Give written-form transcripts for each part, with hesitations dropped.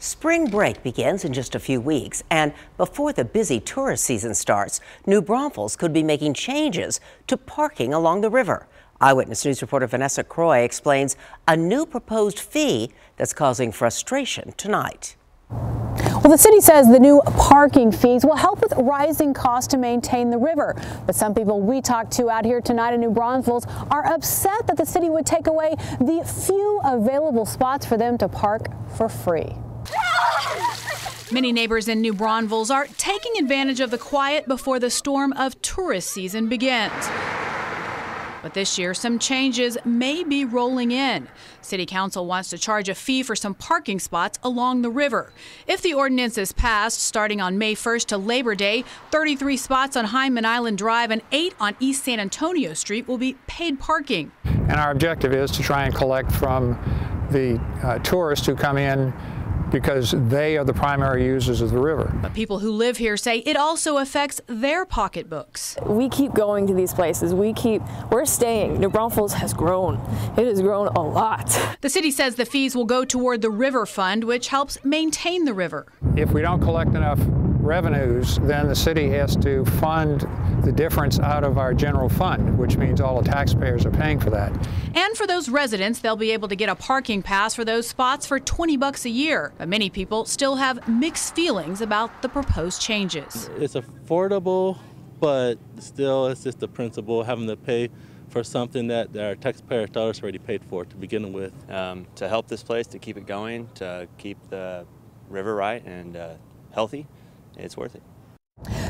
Spring break begins in just a few weeks, and before the busy tourist season starts, New Braunfels could be making changes to parking along the river. Eyewitness News reporter Vanessa Croix explains a new proposed fee that's causing frustration tonight. Well, the city says the new parking fees will help with rising costs to maintain the river. But some people we talked to out here tonight in New Braunfels are upset that the city would take away the few available spots for them to park for free. Many neighbors in New Braunfels are taking advantage of the quiet before the storm of tourist season begins. But this year, some changes may be rolling in. City Council wants to charge a fee for some parking spots along the river. If the ordinance is passed, starting on May 1st to Labor Day, 33 spots on Hyman Island Drive and 8 on East San Antonio Street will be paid parking. And our objective is to try and collect from the tourists who come in, because they are the primary users of the river. But people who live here say it also affects their pocketbooks. We keep going to these places. We're staying. New Braunfels has grown. It has grown a lot. The city says the fees will go toward the River Fund, which helps maintain the river. If we don't collect enough revenues, then the city has to fund the difference out of our general fund, which means all the taxpayers are paying for that. And for those residents, they'll be able to get a parking pass for those spots for $20 a year. But many people still have mixed feelings about the proposed changes. It's affordable, but still it's just the principle having to pay for something that our taxpayer dollars already paid for to begin with. To help this place, to keep it going, to keep the river right and healthy, it's worth it.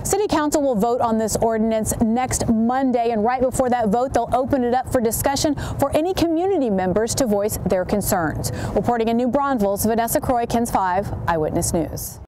City Council will vote on this ordinance next Monday, and right before that vote, they'll open it up for discussion for any community members to voice their concerns. Reporting in New Braunfels, Vanessa Croix, KENS 5 Eyewitness News.